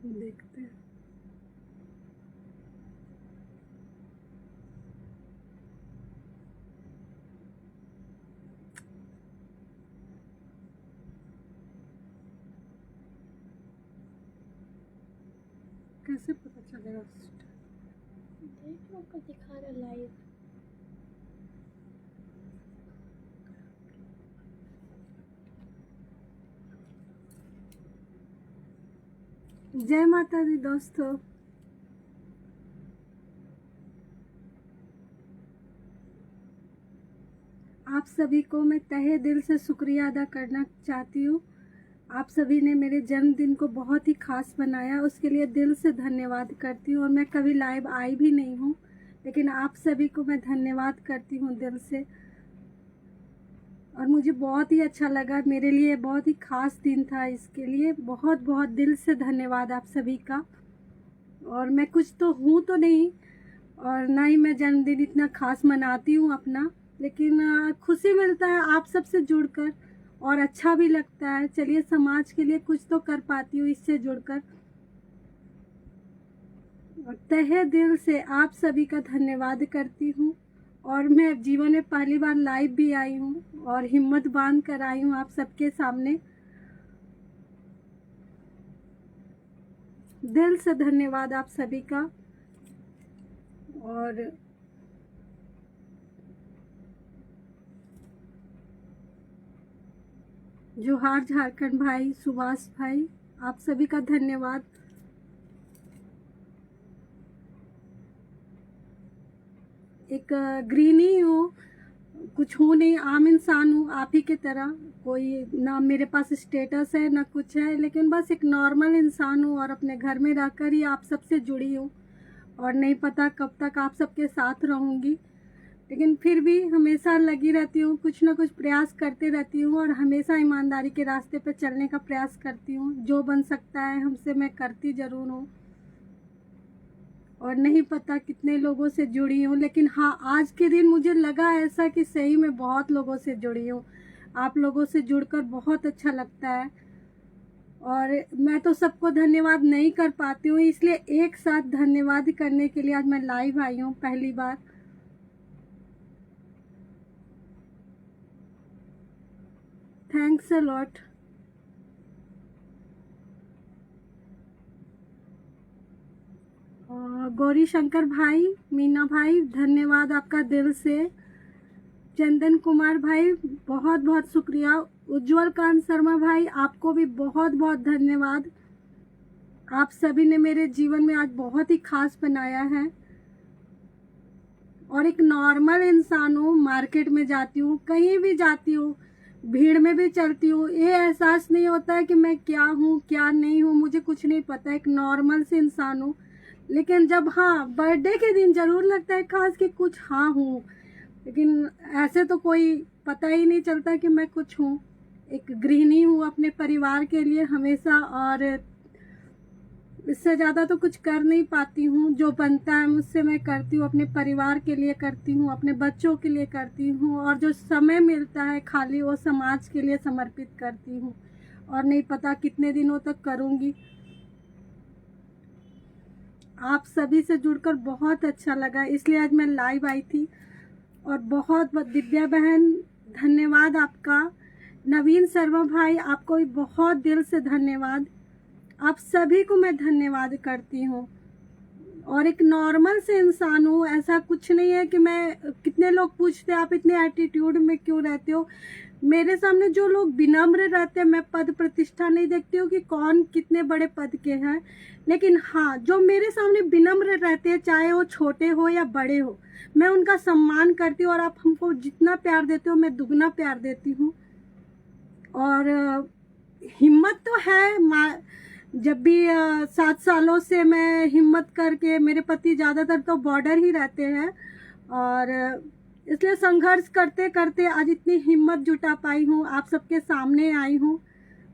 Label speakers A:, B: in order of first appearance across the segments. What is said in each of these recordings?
A: देखते हैं। कैसे पता चलेगा?
B: देख लो, आपका दिखा रहा लाइव।
A: जय माता दी दोस्तों। आप सभी को मैं तहे दिल से शुक्रिया अदा करना चाहती हूँ। आप सभी ने मेरे जन्मदिन को बहुत ही खास बनाया, उसके लिए दिल से धन्यवाद करती हूँ। और मैं कभी लाइव आई भी नहीं हूँ, लेकिन आप सभी को मैं धन्यवाद करती हूँ दिल से। और मुझे बहुत ही अच्छा लगा, मेरे लिए बहुत ही खास दिन था, इसके लिए बहुत बहुत दिल से धन्यवाद आप सभी का। और मैं कुछ तो हूँ तो नहीं, और ना ही मैं जन्मदिन इतना खास मनाती हूँ अपना, लेकिन खुशी मिलता है आप सबसे जुड़कर, और अच्छा भी लगता है। चलिए, समाज के लिए कुछ तो कर पाती हूँ इससे जुड़कर। और तहे दिल से आप सभी का धन्यवाद करती हूँ। और मैं जीवन में पहली बार लाइव भी आई हूँ और हिम्मत बांध कर आई हूँ आप सबके सामने। दिल से धन्यवाद आप सभी का। और जोहार झारखंड भाई, सुभाष भाई, आप सभी का धन्यवाद। एक गृहिणी हूँ, कुछ हूँ नहीं, आम इंसान हूँ आप ही की तरह। कोई ना मेरे पास स्टेटस है ना कुछ है, लेकिन बस एक नॉर्मल इंसान हूँ और अपने घर में रहकर ही आप सबसे जुड़ी हूँ। और नहीं पता कब तक आप सबके साथ रहूँगी, लेकिन फिर भी हमेशा लगी रहती हूँ, कुछ ना कुछ प्रयास करते रहती हूँ। और हमेशा ईमानदारी के रास्ते पर चलने का प्रयास करती हूँ। जो बन सकता है हमसे मैं करती ज़रूर हूँ। और नहीं पता कितने लोगों से जुड़ी हूँ, लेकिन हाँ, आज के दिन मुझे लगा ऐसा कि सही में बहुत लोगों से जुड़ी हूँ। आप लोगों से जुड़कर बहुत अच्छा लगता है। और मैं तो सबको धन्यवाद नहीं कर पाती हूँ, इसलिए एक साथ धन्यवाद करने के लिए आज मैं लाइव आई हूँ पहली बार। Thanks a lot. Gauri Shankar भाई, मीना भाई, धन्यवाद आपका दिल से। चंदन कुमार भाई, बहुत बहुत शुक्रिया। उज्जवल कांत शर्मा भाई, आपको भी बहुत बहुत धन्यवाद। आप सभी ने मेरे जीवन में आज बहुत ही खास बनाया है। और एक नॉर्मल इंसान हूँ, मार्केट में जाती हूँ, कहीं भी जाती हूँ, भीड़ में भी चलती हूँ, ये एहसास नहीं होता है कि मैं क्या हूँ क्या नहीं हूँ, मुझे कुछ नहीं पता। एक नॉर्मल से इंसान हूँ, लेकिन जब हाँ बर्थडे के दिन जरूर लगता है खास कि कुछ हाँ हूँ, लेकिन ऐसे तो कोई पता ही नहीं चलता कि मैं कुछ हूँ। एक गृहिणी हूँ अपने परिवार के लिए हमेशा, और इससे ज़्यादा तो कुछ कर नहीं पाती हूँ। जो बनता है मुझसे मैं करती हूँ, अपने परिवार के लिए करती हूँ, अपने बच्चों के लिए करती हूँ, और जो समय मिलता है खाली वो समाज के लिए समर्पित करती हूँ। और नहीं पता कितने दिनों तक करूँगी। आप सभी से जुड़कर बहुत अच्छा लगा, इसलिए आज मैं लाइव आई थी। और बहुत दिव्या बहन, धन्यवाद आपका। नवीन शर्मा भाई, आपको भी बहुत दिल से धन्यवाद। आप सभी को मैं धन्यवाद करती हूँ। और एक नॉर्मल से इंसान हूँ, ऐसा कुछ नहीं है कि मैं, कितने लोग पूछते हैं आप इतने एटीट्यूड में क्यों रहते हो। मेरे सामने जो लोग विनम्र रहते हैं, मैं पद प्रतिष्ठा नहीं देखती हूँ कि कौन कितने बड़े पद के हैं, लेकिन हाँ, जो मेरे सामने विनम्र रहते हैं, चाहे वो छोटे हो या बड़े हो, मैं उनका सम्मान करती हूँ। और आप हमको जितना प्यार देते हो मैं दुगना प्यार देती हूँ। और हिम्मत तो है, जब भी 7 सालों से मैं हिम्मत करके, मेरे पति ज़्यादातर तो बॉर्डर ही रहते हैं, और इसलिए संघर्ष करते करते आज इतनी हिम्मत जुटा पाई हूँ, आप सबके सामने आई हूँ।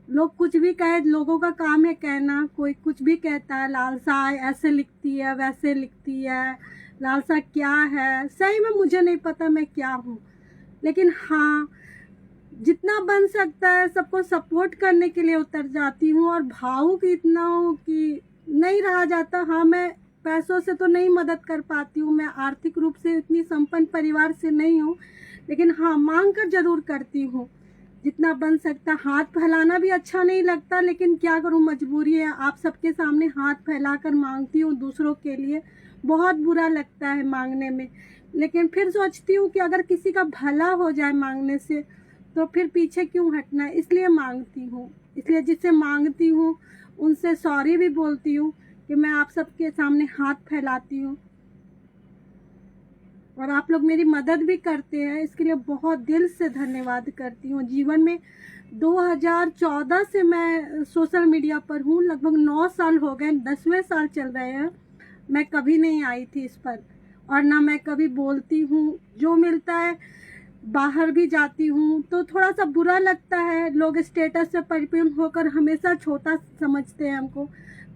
A: लोग कुछ भी कहे, लोगों का काम है कहना, कोई कुछ भी कहता है, लालसा ऐसे लिखती है वैसे लिखती है, लालसा क्या है, सही में मुझे नहीं पता मैं क्या हूँ। लेकिन हाँ, जितना बन सकता है सबको सपोर्ट करने के लिए उतर जाती हूँ। और भावुक इतना हूँ कि नहीं रहा जाता। हाँ, मैं पैसों से तो नहीं मदद कर पाती हूँ, मैं आर्थिक रूप से इतनी संपन्न परिवार से नहीं हूँ, लेकिन हाँ, मांग कर जरूर करती हूँ जितना बन सकता। हाथ फैलाना भी अच्छा नहीं लगता, लेकिन क्या करूँ, मजबूरी है। आप सबके सामने हाथ फैलाकर मांगती हूँ दूसरों के लिए, बहुत बुरा लगता है मांगने में, लेकिन फिर सोचती हूँ कि अगर किसी का भला हो जाए मांगने से तो फिर पीछे क्यों हटना है, इसलिए मांगती हूँ। इसलिए जिससे मांगती हूँ उनसे सॉरी भी बोलती हूँ कि मैं आप सबके सामने हाथ फैलाती हूँ, और आप लोग मेरी मदद भी करते हैं, इसके लिए बहुत दिल से धन्यवाद करती हूँ। जीवन में 2014 से मैं सोशल मीडिया पर हूँ, लगभग 9 साल हो गए, 10वें साल चल रहे हैं। मैं कभी नहीं आई थी इस पर, और ना मैं कभी बोलती हूँ। जो मिलता है, बाहर भी जाती हूँ तो थोड़ा सा बुरा लगता है, लोग स्टेटस से परिपूर्ण होकर हमेशा छोटा समझते हैं हमको,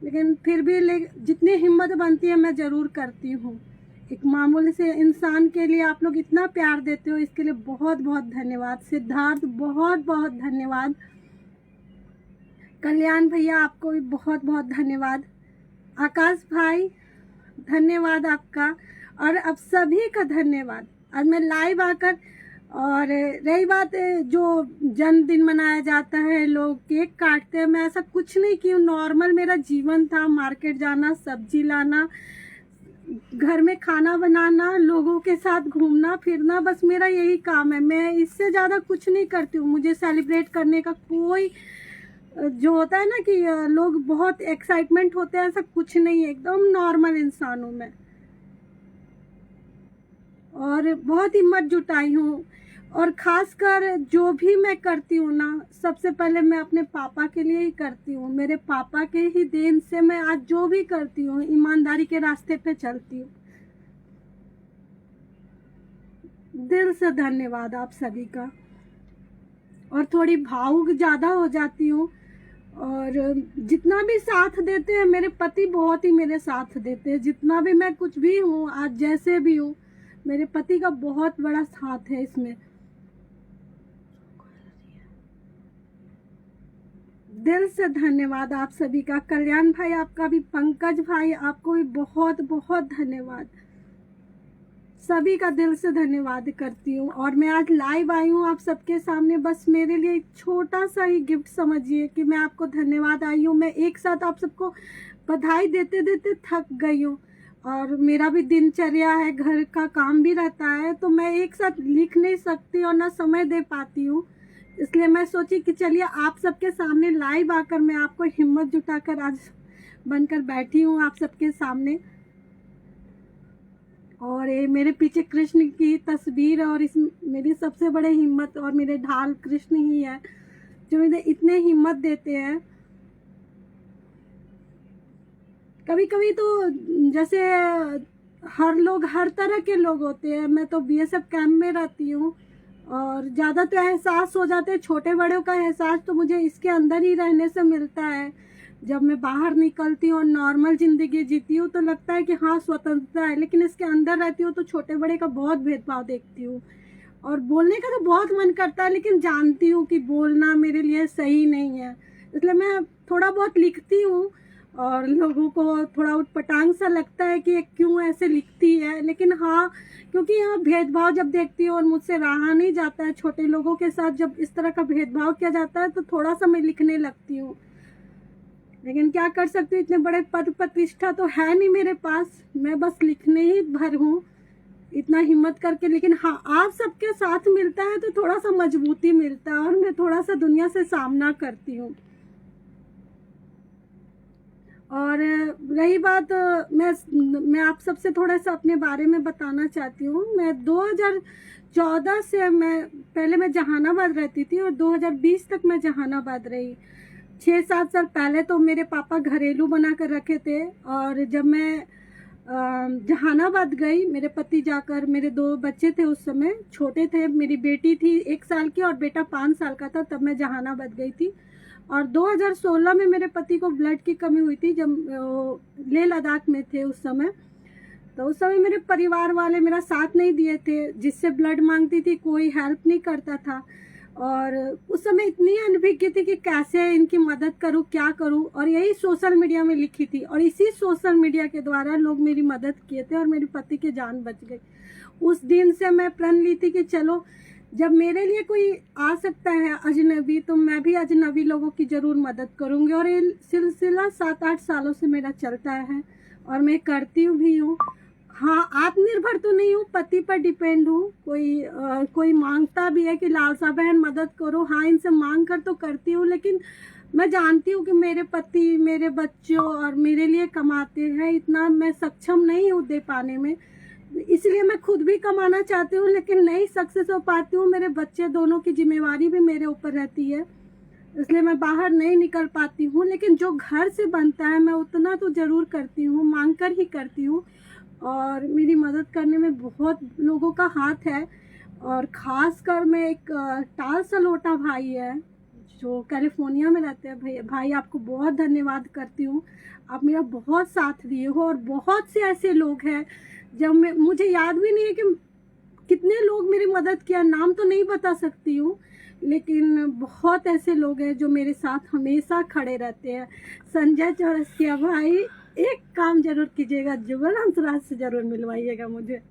A: लेकिन फिर भी जितनी हिम्मत बनती है मैं ज़रूर करती हूँ। एक मामूली से इंसान के लिए आप लोग इतना प्यार देते हो, इसके लिए बहुत बहुत धन्यवाद। सिद्धार्थ, बहुत बहुत धन्यवाद। कल्याण भैया, आपको भी बहुत बहुत धन्यवाद। आकाश भाई, धन्यवाद आपका, और अब सभी का धन्यवाद। आज मैं लाइव आकर, और रही बात जो जन्मदिन मनाया जाता है, लोग केक काटते हैं, मैं ऐसा कुछ नहीं की हूँ। नॉर्मल मेरा जीवन था, मार्केट जाना, सब्जी लाना, घर में खाना बनाना, लोगों के साथ घूमना फिरना, बस मेरा यही काम है। मैं इससे ज़्यादा कुछ नहीं करती हूँ। मुझे सेलिब्रेट करने का कोई, जो होता है ना कि लोग बहुत एक्साइटमेंट होते हैं, ऐसा कुछ नहीं है। एकदम नॉर्मल इंसान हूँ मैं, और बहुत हिम्मत जुटाई हूँ। और खासकर जो भी मैं करती हूँ ना, सबसे पहले मैं अपने पापा के लिए ही करती हूँ। मेरे पापा के ही देन से मैं आज जो भी करती हूँ, ईमानदारी के रास्ते पे चलती हूँ। दिल से धन्यवाद आप सभी का। और थोड़ी भावुक ज़्यादा हो जाती हूँ, और जितना भी साथ देते हैं मेरे पति, बहुत ही मेरे साथ देते हैं। जितना भी मैं कुछ भी हूँ, आज जैसे भी हूँ, मेरे पति का बहुत बड़ा साथ है इसमें। दिल से धन्यवाद आप सभी का। कल्याण भाई, आपका भी, पंकज भाई, आपको भी बहुत बहुत धन्यवाद। सभी का दिल से धन्यवाद करती हूँ। और मैं आज लाइव आई हूँ आप सबके सामने, बस मेरे लिए एक छोटा सा ही गिफ्ट समझिए कि मैं आपको धन्यवाद आई हूँ। मैं एक साथ आप सबको बधाई देते देते थक गई हूँ, और मेरा भी दिनचर्या है, घर का काम भी रहता है, तो मैं एक साथ लिख नहीं सकती और ना समय दे पाती हूँ। इसलिए मैं सोची कि चलिए आप सबके सामने लाइव आकर मैं आपको हिम्मत जुटाकर आज बनकर बैठी हूँ आप सबके सामने। और ये मेरे पीछे कृष्ण की तस्वीर, और इस मेरी सबसे बड़े हिम्मत और मेरे ढाल कृष्ण ही है, जो मुझे इतने हिम्मत देते हैं। कभी कभी तो जैसे हर लोग, हर तरह के लोग होते हैं। मैं तो बीएसएफ कैंप में रहती हूँ, और ज़्यादा तो एहसास हो जाते हैं, छोटे बड़ों का एहसास तो मुझे इसके अंदर ही रहने से मिलता है। जब मैं बाहर निकलती हूँ और नॉर्मल ज़िंदगी जीती हूँ तो लगता है कि हाँ, स्वतंत्रता है, लेकिन इसके अंदर रहती हूँ तो छोटे बड़े का बहुत भेदभाव देखती हूँ। और बोलने का तो बहुत मन करता है, लेकिन जानती हूँ कि बोलना मेरे लिए सही नहीं है, इसलिए मैं थोड़ा बहुत लिखती हूँ। और लोगों को थोड़ा उटपटांग सा लगता है कि ये क्यों ऐसे लिखती है, लेकिन हाँ, क्योंकि यहाँ भेदभाव जब देखती हूँ और मुझसे रहा नहीं जाता है, छोटे लोगों के साथ जब इस तरह का भेदभाव किया जाता है, तो थोड़ा सा मैं लिखने लगती हूँ। लेकिन क्या कर सकती हूँ, इतने बड़े पद प्रतिष्ठा तो है नहीं मेरे पास, मैं बस लिखने ही भर हूँ इतना हिम्मत करके। लेकिन हाँ, आप सबके साथ मिलता है तो थोड़ा सा मजबूती मिलता है, और मैं थोड़ा सा दुनिया से सामना करती हूँ। और रही बात, मैं आप सबसे थोड़ा सा अपने बारे में बताना चाहती हूँ। मैं 2014 से, पहले मैं जहानाबाद रहती थी, और 2020 तक मैं जहानाबाद रही। 6-7 साल पहले तो मेरे पापा घरेलू बना कर रखे थे, और जब मैं जहानाबाद गई, मेरे पति जाकर, मेरे 2 बच्चे थे उस समय, छोटे थे, मेरी बेटी थी 1 साल की और बेटा 5 साल का था, तब मैं जहानाबाद गई थी। और 2016 में मेरे पति को ब्लड की कमी हुई थी, जब लेह लद्दाख में थे उस समय। तो उस समय मेरे परिवार वाले मेरा साथ नहीं दिए थे, जिससे ब्लड मांगती थी कोई हेल्प नहीं करता था। और उस समय इतनी अनभिज्ञ थी कि कैसे इनकी मदद करूं, क्या करूं, और यही सोशल मीडिया में लिखी थी और इसी सोशल मीडिया के द्वारा लोग मेरी मदद किए थे और मेरे पति की जान बच गई। उस दिन से मैं प्रण ली थी कि चलो जब मेरे लिए कोई आ सकता है अजनबी, तो मैं भी अजनबी लोगों की ज़रूर मदद करूंगी। और ये सिलसिला 7-8 सालों से मेरा चलता है और मैं करती भी हूँ। हाँ, आत्मनिर्भर तो नहीं हूँ, पति पर डिपेंड हूँ। कोई मांगता भी है कि लालसा बहन मदद करो, हाँ इनसे मांग कर तो करती हूँ, लेकिन मैं जानती हूँ कि मेरे पति मेरे बच्चों और मेरे लिए कमाते हैं, इतना मैं सक्षम नहीं हूँ दे पाने में। इसलिए मैं खुद भी कमाना चाहती हूँ लेकिन नहीं सक्सेस हो पाती हूँ। मेरे बच्चे दोनों की जिम्मेवारी भी मेरे ऊपर रहती है, इसलिए मैं बाहर नहीं निकल पाती हूँ। लेकिन जो घर से बनता है मैं उतना तो ज़रूर करती हूँ, मांग कर ही करती हूँ। और मेरी मदद करने में बहुत लोगों का हाथ है। और ख़ास कर मैं एक टाल सलोटा भाई है जो कैलिफोर्निया में रहते हैं, भाई आपको बहुत धन्यवाद करती हूँ। आप मेरा बहुत साथ दिए हो। और बहुत से ऐसे लोग हैं जब मुझे याद भी नहीं है कि कितने लोग मेरी मदद किया, नाम तो नहीं बता सकती हूँ, लेकिन बहुत ऐसे लोग हैं जो मेरे साथ हमेशा खड़े रहते हैं। संजय चौरसिया भाई, एक काम जरूर कीजिएगा, जुगल हंसराज से जरूर मिलवाइएगा मुझे।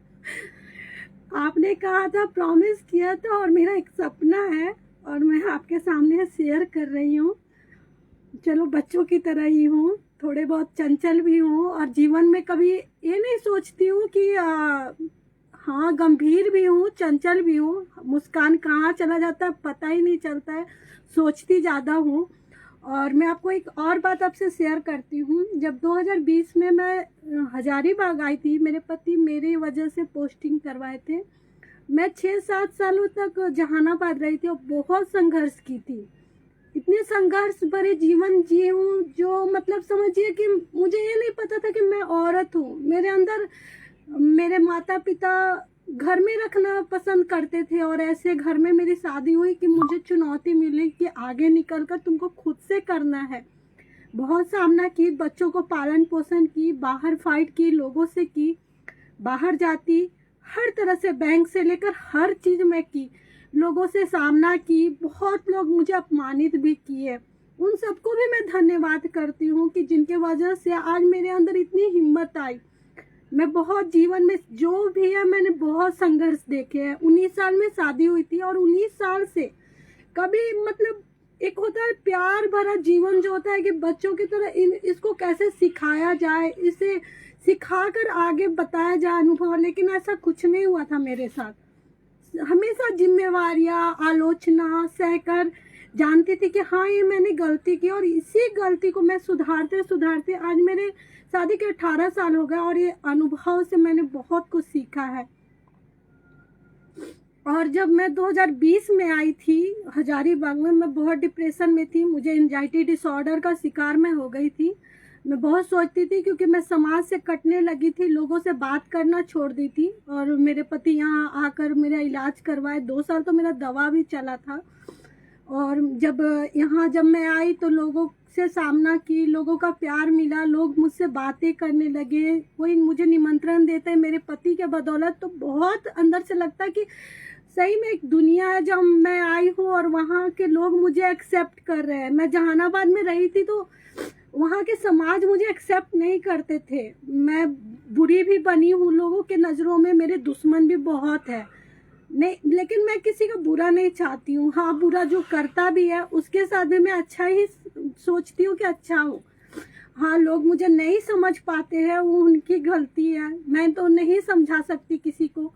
A: आपने कहा था, प्रॉमिस किया था, और मेरा एक सपना है और मैं आपके सामने शेयर कर रही हूँ। चलो बच्चों की तरह ही हूँ, थोड़े बहुत चंचल भी हूँ और जीवन में कभी ये नहीं सोचती हूँ कि हाँ गंभीर भी हूँ, चंचल भी हूँ। मुस्कान कहाँ चला जाता है पता ही नहीं चलता है, सोचती ज़्यादा हूँ। और मैं आपको एक और बात आपसे शेयर करती हूँ। जब 2020 में मैं हजारीबाग आई थी, मेरे पति मेरी वजह से पोस्टिंग करवाए थे। मैं 6-7 सालों तक जहानाबाद रही थी और बहुत संघर्ष की थी। इतने संघर्ष भरे जीवन जी हूँ जो मतलब समझिए कि मुझे ये नहीं पता था कि मैं औरत हूँ। मेरे अंदर मेरे माता पिता घर में रखना पसंद करते थे और ऐसे घर में मेरी शादी हुई कि मुझे चुनौती मिली कि आगे निकलकर तुमको खुद से करना है। बहुत सामना की, बच्चों को पालन पोषण की, बाहर फाइट की, लोगों से की, बाहर जाती, हर तरह से बैंक से लेकर हर चीज़ में की, लोगों से सामना की। बहुत लोग मुझे अपमानित भी किए, उन सबको भी मैं धन्यवाद करती हूँ कि जिनके वजह से आज मेरे अंदर इतनी हिम्मत आई। मैं बहुत जीवन में जो भी है मैंने बहुत संघर्ष देखे हैं। 19 साल में शादी हुई थी और 19 साल से कभी मतलब एक होता है प्यार भरा जीवन जो होता है कि बच्चों की तरह इसको कैसे सिखाया जाए, इसे सिखाकर आगे बताया जाए अनुभव, लेकिन ऐसा कुछ नहीं हुआ था मेरे साथ। हमेशा जिम्मेवारियां, आलोचना सहकर जानती थी कि हाँ ये मैंने गलती की और इसी गलती को मैं सुधारते सुधारते आज मेरे शादी के 18 साल हो गए और ये अनुभव से मैंने बहुत कुछ सीखा है। और जब मैं 2020 में आई थी हजारीबाग में, मैं बहुत डिप्रेशन में थी, मुझे एंजाइटी डिसऑर्डर का शिकार मैं हो गई थी। मैं बहुत सोचती थी क्योंकि मैं समाज से कटने लगी थी, लोगों से बात करना छोड़ दी थी। और मेरे पति यहाँ आकर मेरा इलाज करवाए, 2 साल तो मेरा दवा भी चला था। और जब मैं आई तो लोगों से सामना की, लोगों का प्यार मिला, लोग मुझसे बातें करने लगे, कोई मुझे निमंत्रण देते हैं मेरे पति के बदौलत। तो बहुत अंदर से लगता है कि सही में एक दुनिया है जब मैं आई हूँ और वहाँ के लोग मुझे एक्सेप्ट कर रहे हैं। मैं जहानाबाद में रही थी तो वहाँ के समाज मुझे एक्सेप्ट नहीं करते थे, मैं बुरी भी बनी हूँ, लोगों के नज़रों में मेरे दुश्मन भी बहुत है। नहीं, लेकिन मैं किसी का बुरा नहीं चाहती हूँ। हाँ, बुरा जो करता भी है उसके साथ भी मैं अच्छा ही सोचती हूँ कि अच्छा हूँ। हाँ, लोग मुझे नहीं समझ पाते हैं, वो उनकी गलती है, मैं तो नहीं समझा सकती किसी को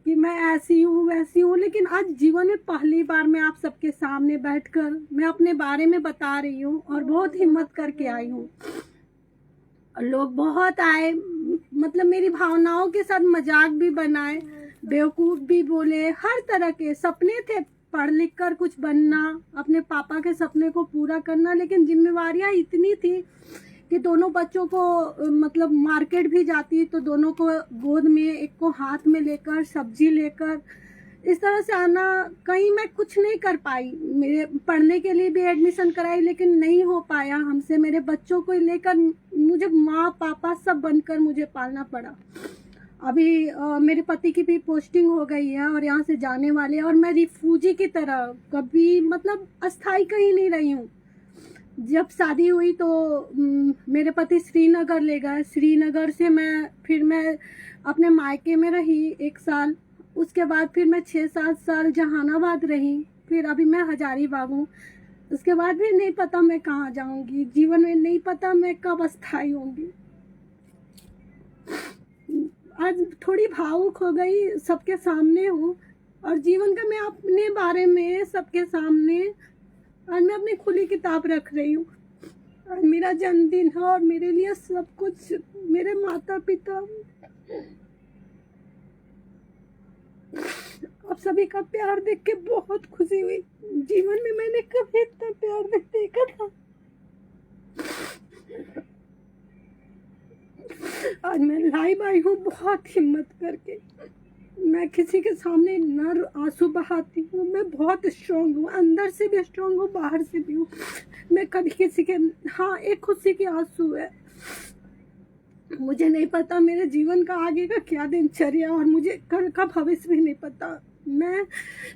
A: कि मैं ऐसी हूँ वैसी हूँ। लेकिन आज जीवन में पहली बार मैं आप सबके सामने बैठकर मैं अपने बारे में बता रही हूँ और बहुत हिम्मत करके आई हूँ। लोग बहुत आए, मतलब मेरी भावनाओं के साथ मजाक भी बनाए, बेवकूफ़ भी बोले, हर तरह के सपने थे, पढ़ लिख कर कुछ बनना, अपने पापा के सपने को पूरा करना, लेकिन जिम्मेवारियां इतनी थी कि दोनों बच्चों को मतलब मार्केट भी जाती तो दोनों को गोद में, एक को हाथ में लेकर, सब्जी लेकर, इस तरह से आना। कहीं मैं कुछ नहीं कर पाई, मेरे पढ़ने के लिए भी एडमिशन कराई लेकिन नहीं हो पाया हमसे। मेरे बच्चों को लेकर मुझे माँ पापा सब बनकर मुझे पालना पड़ा। अभी मेरे पति की भी पोस्टिंग हो गई है और यहाँ से जाने वाले हैं, और मैं रिफ्यूजी की तरह कभी मतलब अस्थाई कहीं नहीं रही हूँ। जब शादी हुई तो मेरे पति श्रीनगर ले गए। श्रीनगर से मैं अपने मायके में रही 1 साल। उसके बाद फिर मैं 6-7 साल जहानाबाद रही। फिर अभी मैं हजारीबाग हूँ। उसके बाद भी नहीं पता मैं कहाँ जाऊंगी। जीवन में नहीं पता मैं कब अस्थाई होंगी। आज थोड़ी भावुक हो गई, सबके सामने हूँ, और जीवन का मैं अपने बारे में सबके सामने आज मैं अपनी खुली किताब रख रही हूँ। आज मेरा जन्मदिन है और मेरे लिए सब कुछ मेरे माता पिता, आप सभी का प्यार देख के बहुत खुशी हुई। जीवन में मैंने कभी इतना प्यार नहीं देखा था। आज मैं लाइव आई हूँ बहुत हिम्मत करके। मैं किसी के सामने न आंसू बहाती हूँ। मैं बहुत स्ट्रांग हूँ, अंदर से भी स्ट्रांग हूँ, बाहर से भी हूँ। मैं कभी किसी के, हाँ, एक खुशी के आंसू है। मुझे नहीं पता मेरे जीवन का आगे का क्या दिनचर्या, और मुझे कल का भविष्य भी नहीं पता मैं,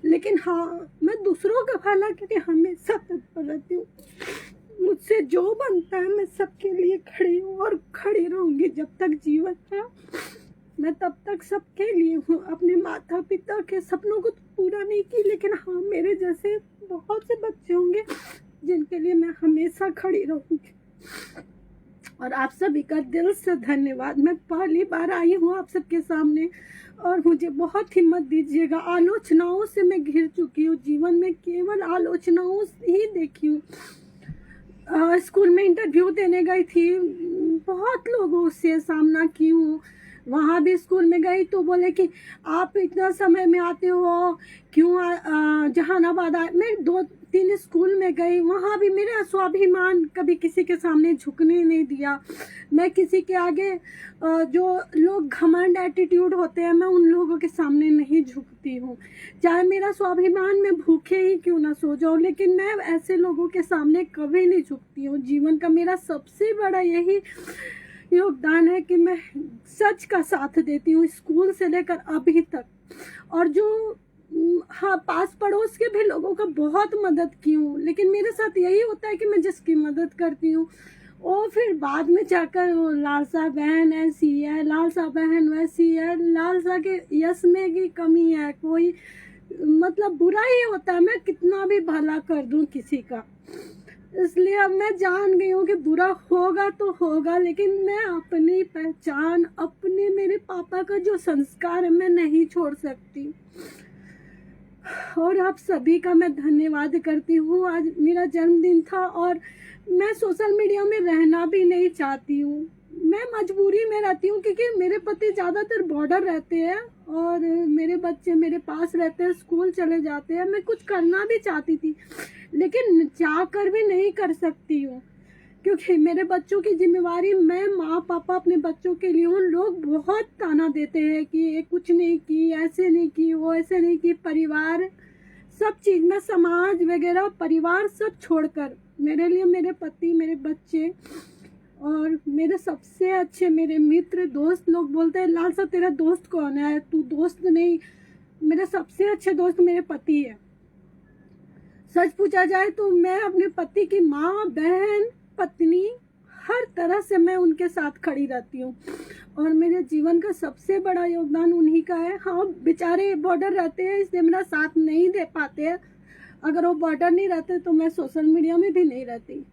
A: लेकिन हाँ, मैं दूसरों का भला के लिए हमेशा तत्पर रहती हूँ। मुझसे जो बनता है मैं सबके लिए खड़ी हूँ और खड़ी रहूंगी जब तक जीवन है। मैं तब तक सबके लिए हूँ। अपने माता पिता के सपनों को तो पूरा नहीं की, लेकिन हाँ, मेरे जैसे बहुत से बच्चे होंगे जिनके लिए मैं हमेशा खड़ी रहूंगी। और आप सभी का दिल से धन्यवाद। मैं पहली बार आई हूँ आप सबके सामने, और मुझे बहुत हिम्मत दीजिएगा। आलोचनाओं से मैं घिर चुकी हूँ। जीवन में केवल आलोचनाओं ही देखी हूँ। स्कूल में इंटरव्यू देने गई थी, बहुत लोगों से सामना की हूँ। वहाँ भी स्कूल में गई तो बोले कि आप इतना समय में आते हो, क्यों जहानाबाद आए। मैं 2-3 स्कूल में गई, वहाँ भी मेरा स्वाभिमान कभी किसी के सामने झुकने नहीं दिया। मैं किसी के आगे जो लोग घमंड एटीट्यूड होते हैं, मैं उन लोगों के सामने नहीं झुकती हूँ। चाहे मेरा स्वाभिमान में भूखे ही क्यों ना सो जाऊँ, लेकिन मैं ऐसे लोगों के सामने कभी नहीं झुकती हूँ। जीवन का मेरा सबसे बड़ा यही योगदान है कि मैं सच का साथ देती हूँ, स्कूल से लेकर अभी तक। और जो हाँ, पास पड़ोस के भी लोगों का बहुत मदद की हूँ, लेकिन मेरे साथ यही होता है कि मैं जिसकी मदद करती हूँ वो फिर बाद में जाकर वो लालसा बहन ऐसी है, लालसा बहन वैसी है, लालसा के यश में की कमी है, कोई मतलब बुरा ही होता है। मैं कितना भी भला कर दूं किसी का, इसलिए अब मैं जान गई हूँ कि बुरा होगा तो होगा, लेकिन मैं अपनी पहचान, अपने मेरे पापा का जो संस्कार है, मैं नहीं छोड़ सकती। और आप सभी का मैं धन्यवाद करती हूँ। आज मेरा जन्मदिन था और मैं सोशल मीडिया में रहना भी नहीं चाहती हूँ। मैं मजबूरी में रहती हूँ क्योंकि मेरे पति ज़्यादातर बॉर्डर रहते हैं और मेरे बच्चे मेरे पास रहते हैं, स्कूल चले जाते हैं। मैं कुछ करना भी चाहती थी, लेकिन चाहकर भी नहीं कर सकती हूँ क्योंकि मेरे बच्चों की जिम्मेवारी मैं माँ पापा अपने बच्चों के लिए हूँ। लोग बहुत ताना देते हैं कि ये कुछ नहीं की, ऐसे नहीं की, वो ऐसे नहीं की। परिवार सब चीज़ में, समाज वगैरह, परिवार सब छोड़कर मेरे लिए मेरे पति, मेरे बच्चे और मेरे सबसे अच्छे मेरे मित्र, दोस्त, लोग बोलते हैं लालसा तेरा दोस्त कौन है, तू दोस्त नहीं। मेरे सबसे अच्छे दोस्त मेरे पति है। सच पूछा जाए तो मैं अपने पति की माँ, बहन, पत्नी, हर तरह से मैं उनके साथ खड़ी रहती हूँ और मेरे जीवन का सबसे बड़ा योगदान उन्हीं का है। हाँ, बेचारे बॉर्डर रहते हैं इसलिए मेरा साथ नहीं दे पाते हैं। अगर वो बॉर्डर नहीं रहते तो मैं सोशल मीडिया में भी नहीं रहती।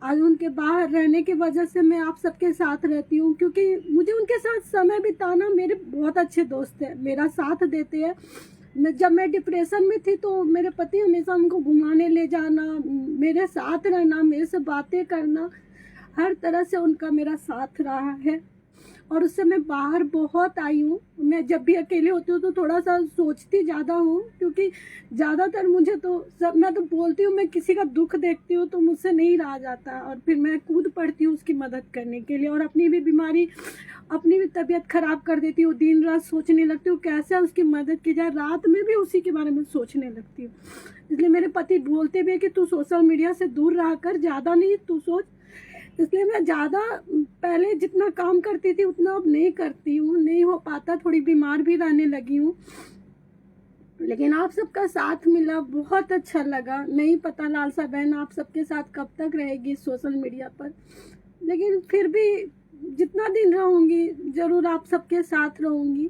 A: आज उनके बाहर रहने की वजह से मैं आप सबके साथ रहती हूँ क्योंकि मुझे उनके साथ समय बिताना, मेरे बहुत अच्छे दोस्त हैं, मेरा साथ देते हैं। जब मैं डिप्रेशन में थी तो मेरे पति हमेशा उनको घुमाने ले जाना, मेरे साथ रहना, मेरे से बातें करना, हर तरह से उनका मेरा साथ रहा है। और उससे मैं बाहर बहुत आई हूँ। मैं जब भी अकेले होती हूँ तो थोड़ा सा सोचती ज़्यादा हूँ क्योंकि ज़्यादातर मुझे तो मैं तो बोलती हूँ, मैं किसी का दुख देखती हूँ तो मुझसे नहीं रहा जाता और फिर मैं कूद पड़ती हूँ उसकी मदद करने के लिए और अपनी भी बीमारी, अपनी भी तबीयत खराब कर देती हूँ। दिन रात सोचने लगती हूँ कैसे उसकी मदद की जाए, रात में भी उसी के बारे में सोचने लगती हूँ। इसलिए मेरे पति बोलते भी है कि तू सोशल मीडिया से दूर रहा कर, ज़्यादा नहीं तू सोच, इसलिए मैं ज़्यादा पहले जितना काम करती थी उतना अब नहीं करती हूँ, नहीं हो पाता, थोड़ी बीमार भी रहने लगी हूँ। लेकिन आप सबका साथ मिला, बहुत अच्छा लगा। नहीं पता लालसा बहन आप सबके साथ कब तक रहेगी सोशल मीडिया पर, लेकिन फिर भी जितना दिन रहूँगी ज़रूर आप सबके साथ रहूँगी।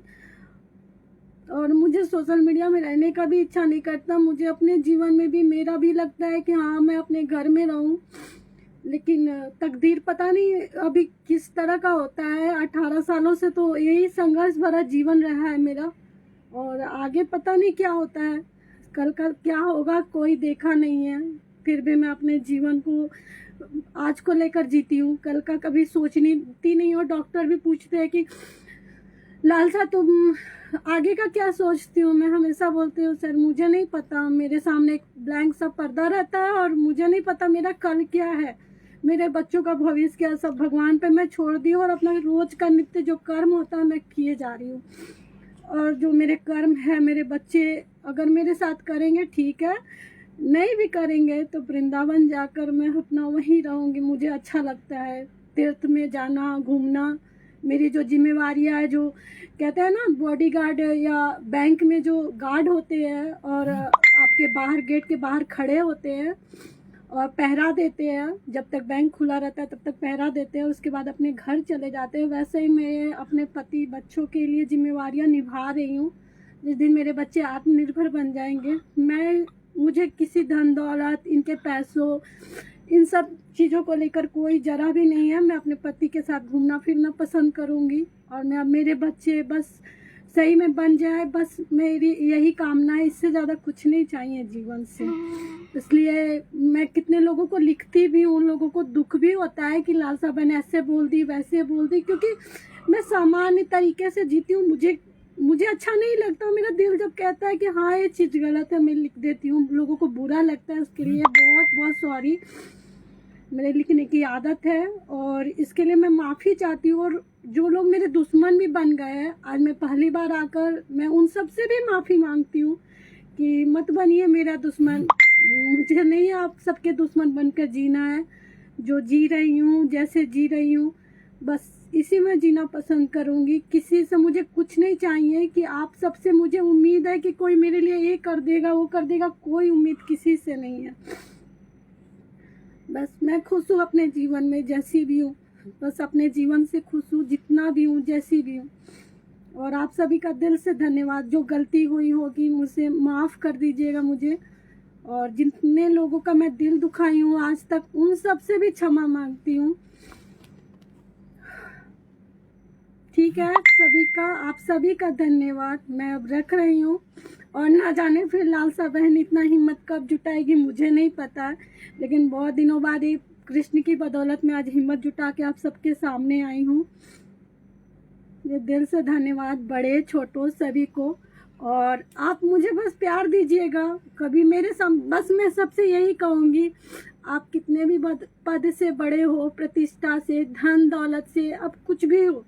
A: और मुझे सोशल मीडिया में रहने का भी इच्छा नहीं करता, मुझे अपने जीवन में भी मेरा भी लगता है कि हाँ मैं अपने घर में रहूँ, लेकिन तकदीर पता नहीं अभी किस तरह का होता है। 18 सालों से तो यही संघर्ष भरा जीवन रहा है मेरा, और आगे पता नहीं क्या होता है, कल का क्या होगा कोई देखा नहीं है। फिर भी मैं अपने जीवन को आज को लेकर जीती हूँ, कल का कभी सोचती नहीं। और डॉक्टर भी पूछते हैं कि लालसा तुम आगे का क्या सोचती हो। मैं हमेशा बोलती हूँ सर मुझे नहीं पता, मेरे सामने एक ब्लैंक सा पर्दा रहता है और मुझे नहीं पता मेरा कल क्या है, मेरे बच्चों का भविष्य क्या, सब भगवान पे मैं छोड़ दी हूँ और अपना रोज का नित्य जो कर्म होता है मैं किए जा रही हूँ। और जो मेरे कर्म है मेरे बच्चे अगर मेरे साथ करेंगे ठीक है, नहीं भी करेंगे तो वृंदावन जाकर मैं अपना वहीं रहूँगी। मुझे अच्छा लगता है तीर्थ में जाना, घूमना। मेरी जो जिम्मेवारियाँ है, जो कहते हैं ना बॉडीगार्ड या बैंक में जो गार्ड होते हैं और आपके बाहर गेट के बाहर खड़े होते हैं और पहरा देते हैं, जब तक बैंक खुला रहता है तब तक पहरा देते हैं, उसके बाद अपने घर चले जाते हैं, वैसे ही मैं अपने पति बच्चों के लिए जिम्मेवारियां निभा रही हूँ। जिस दिन मेरे बच्चे आत्मनिर्भर बन जाएंगे, मुझे किसी धन दौलत, इनके पैसों, इन सब चीज़ों को लेकर कोई जरा भी नहीं है। मैं अपने पति के साथ घूमना फिरना पसंद करूँगी और मेरे बच्चे बस सही में बन जाए, बस मेरी यही कामना है, इससे ज़्यादा कुछ नहीं चाहिए जीवन से। इसलिए मैं कितने लोगों को लिखती भी हूँ, उन लोगों को दुख भी होता है कि लालसा बहन ऐसे बोल दी वैसे बोल दी, क्योंकि मैं सामान्य तरीके से जीती हूँ। मुझे अच्छा नहीं लगता, मेरा दिल जब कहता है कि हाँ ये चीज़ गलत है मैं लिख देती हूँ, लोगों को बुरा लगता है, उसके लिए बहुत बहुत सॉरी। मेरे लिखने की आदत है और इसके लिए मैं माफ़ी चाहती हूँ। और जो लोग मेरे दुश्मन भी बन गए हैं, आज मैं पहली बार आकर मैं उन सब से भी माफ़ी मांगती हूँ कि मत बनिए मेरा दुश्मन। मुझे नहीं आप सबके दुश्मन बनकर जीना है। जो जी रही हूँ, जैसे जी रही हूँ, बस इसी में जीना पसंद करूँगी। किसी से मुझे कुछ नहीं चाहिए कि आप सबसे मुझे उम्मीद है कि कोई मेरे लिए ये कर देगा वो कर देगा, कोई उम्मीद किसी से नहीं है। बस मैं खुश हूँ अपने जीवन में जैसी भी हूँ, बस अपने जीवन से खुश हूँ, जितना भी हूँ, जैसी भी हूँ। और आप सभी का दिल से धन्यवाद। जो गलती हुई होगी मुझे माफ़ कर दीजिएगा मुझे, और जितने लोगों का मैं दिल दुखाई हूँ आज तक, उन सब से भी क्षमा मांगती हूँ। ठीक है, आप सभी का धन्यवाद। मैं अब रख रही हूँ, और ना जाने फिर लालसा बहन इतना हिम्मत कब जुटाएगी मुझे नहीं पता, लेकिन बहुत दिनों बाद ये कृष्ण की बदौलत में आज हिम्मत जुटा के आप सबके सामने आई हूँ। ये दिल से धन्यवाद बड़े छोटों सभी को। और आप मुझे बस प्यार दीजिएगा कभी बस मैं सबसे यही कहूँगी, आप कितने भी पद से बड़े हो, प्रतिष्ठा से, धन दौलत से, अब कुछ भी हो,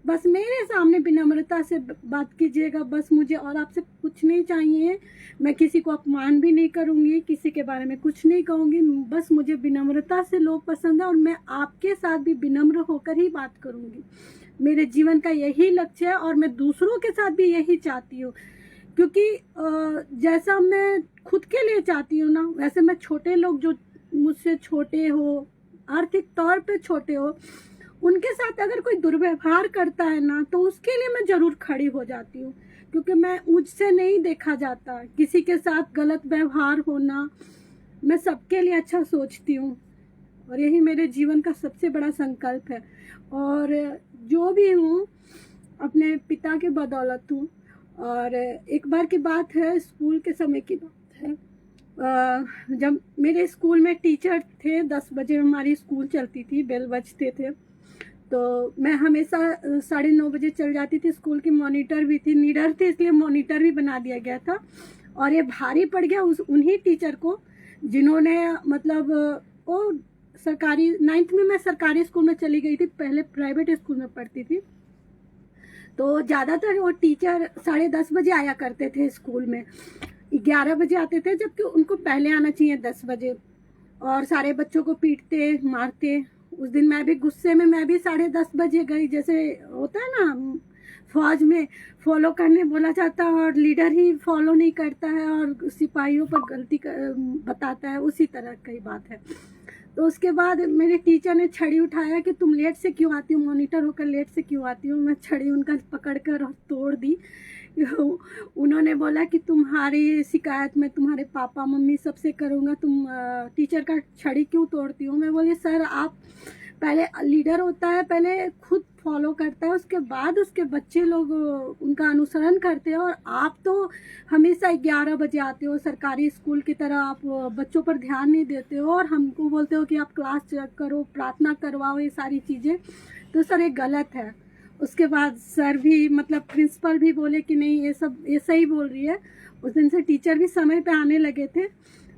A: बस मेरे सामने विनम्रता से बात कीजिएगा बस मुझे, और आपसे कुछ नहीं चाहिए। मैं किसी को अपमान भी नहीं करूँगी, किसी के बारे में कुछ नहीं कहूँगी, बस मुझे विनम्रता से लोग पसंद है और मैं आपके साथ भी विनम्र होकर ही बात करूँगी। मेरे जीवन का यही लक्ष्य है और मैं दूसरों के साथ भी यही चाहती हूँ, क्योंकि जैसा मैं खुद के लिए चाहती हूँ ना, वैसे मैं छोटे लोग जो मुझसे छोटे हो, आर्थिक तौर पे छोटे हो, उनके साथ अगर कोई दुर्व्यवहार करता है ना, तो उसके लिए मैं ज़रूर खड़ी हो जाती हूँ, क्योंकि मैं मुझसे नहीं देखा जाता किसी के साथ गलत व्यवहार होना। मैं सबके लिए अच्छा सोचती हूँ और यही मेरे जीवन का सबसे बड़ा संकल्प है। और जो भी हूँ अपने पिता के बदौलत हूँ। और एक बार की बात है, स्कूल के समय की बात है, जब मेरे स्कूल में टीचर थे, 10 बजे हमारी स्कूल चलती थी, बेल बजते थे, तो मैं हमेशा 9:30 बजे चल जाती थी। स्कूल की मॉनिटर भी थी, नीडर थी, इसलिए मॉनिटर भी बना दिया गया था। और ये भारी पड़ गया उन्हीं टीचर को जिन्होंने मतलब वो सरकारी 9th में मैं सरकारी स्कूल में चली गई थी, पहले प्राइवेट स्कूल में पढ़ती थी। तो ज़्यादातर वो टीचर 10:30 बजे आया करते थे स्कूल में, 11 बजे आते थे, जबकि उनको पहले आना चाहिए 10 बजे, और सारे बच्चों को पीटते मारते। उस दिन मैं भी गुस्से में, मैं भी 10:30 बजे गई। जैसे होता है ना फौज में फॉलो करने बोला जाता है और लीडर ही फॉलो नहीं करता है और सिपाहियों पर गलती बताता है, उसी तरह की बात है। तो उसके बाद मेरे टीचर ने छड़ी उठाया कि तुम लेट से क्यों आती हो, मॉनिटर होकर लेट से क्यों आती हो। मैं छड़ी उनका पकड़ कर तोड़ दी। उन्होंने बोला कि तुम्हारी शिकायत मैं तुम्हारे पापा मम्मी सबसे करूँगा, तुम टीचर का छड़ी क्यों तोड़ती हो। मैं बोली सर आप पहले, लीडर होता है पहले खुद फॉलो करता है, उसके बाद उसके बच्चे लोग उनका अनुसरण करते हैं। और आप तो हमेशा 11 बजे आते हो, सरकारी स्कूल की तरह आप बच्चों पर ध्यान नहीं देते हो और हमको बोलते हो कि आप क्लास करो, प्रार्थना करवाओ, ये सारी चीज़ें। तो सर ये गलत है। उसके बाद सर भी मतलब प्रिंसिपल भी बोले कि नहीं ये सब ये सही बोल रही है। उस दिन से टीचर भी समय पे आने लगे थे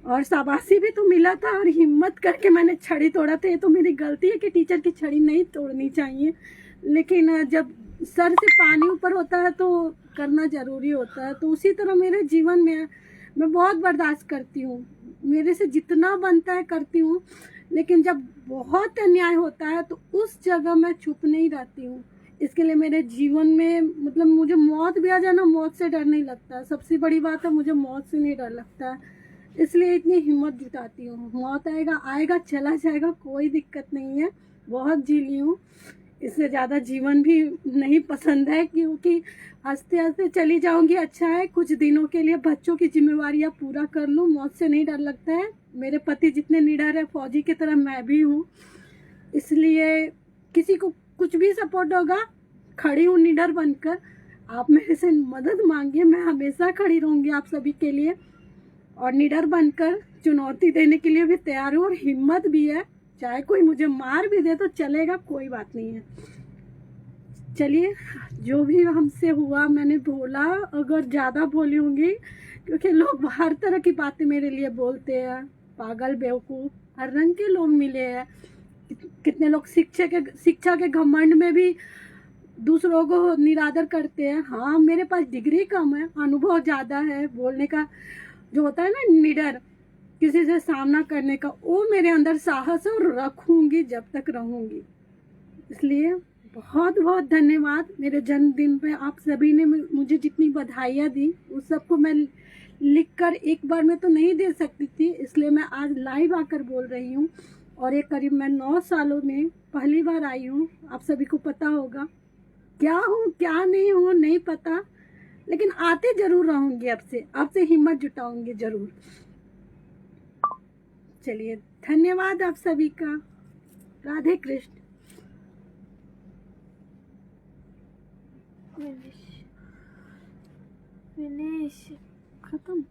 A: और शाबाशी भी तो मिला था और हिम्मत करके मैंने छड़ी तोड़ा था। ये तो मेरी गलती है कि टीचर की छड़ी नहीं तोड़नी चाहिए, लेकिन जब सर से पानी ऊपर होता है तो करना ज़रूरी होता है। तो उसी तरह मेरे जीवन में मैं बहुत बर्दाश्त करती हूँ, मेरे से जितना बनता है करती हूँ, लेकिन जब बहुत अन्याय होता है तो उस जगह मैं चुप नहीं रहती हूँ। इसके लिए मेरे जीवन में मतलब मुझे मौत भी आ जाए ना, मौत से डर नहीं लगता। सबसे बड़ी बात है मुझे मौत से नहीं डर लगता है, इसलिए इतनी हिम्मत जुटाती हूँ। मौत आएगा आएगा, चला जाएगा, कोई दिक्कत नहीं है। बहुत जी ली हूँ, इससे ज़्यादा जीवन भी नहीं पसंद है, क्योंकि हंसते हंसते चली जाऊंगी अच्छा है। कुछ दिनों के लिए बच्चों की जिम्मेवारियाँ पूरा कर लूँ, मौत से नहीं डर लगता है। मेरे पति जितने निडर है फौजी की तरह मैं भी हूँ, इसलिए किसी को कुछ भी सपोर्ट होगा, खड़ी हूँ निडर बनकर। आप मेरे से मदद मांगिए, मैं हमेशा खड़ी रहूँगी आप सभी के लिए और निडर बनकर चुनौती देने के लिए भी तैयार हूँ और हिम्मत भी है। चाहे कोई मुझे मार भी दे तो चलेगा, कोई बात नहीं है। चलिए, जो भी हमसे हुआ मैंने बोला, अगर ज़्यादा बोली होंगी क्योंकि लोग हर तरह की बातें मेरे लिए बोलते हैं, पागल बेवकूफ़ हर रंग के लोग मिले हैं। कितने लोग शिक्षा के घमंड में भी दूसरों को निरादर करते हैं। हाँ मेरे पास डिग्री कम है, अनुभव ज़्यादा है, बोलने का जो होता है ना निडर, किसी से सामना करने का, वो मेरे अंदर साहस है और रखूंगी जब तक रहूंगी। इसलिए बहुत बहुत धन्यवाद। मेरे जन्मदिन पे आप सभी ने मुझे जितनी बधाइयाँ दी उस सबको मैं लिखकर एक बार में तो नहीं दे सकती थी, इसलिए मैं आज लाइव आकर बोल रही हूँ। और ये करीब मैं 9 सालों में पहली बार आई हूँ। आप सभी को पता होगा क्या हूँ क्या नहीं हूँ नहीं पता, लेकिन आते जरूर रहूंगी। अब से हिम्मत जुटाऊंगी जरूर। चलिए, धन्यवाद आप सभी का। राधे कृष्ण।
B: फिनिश
A: खत्म।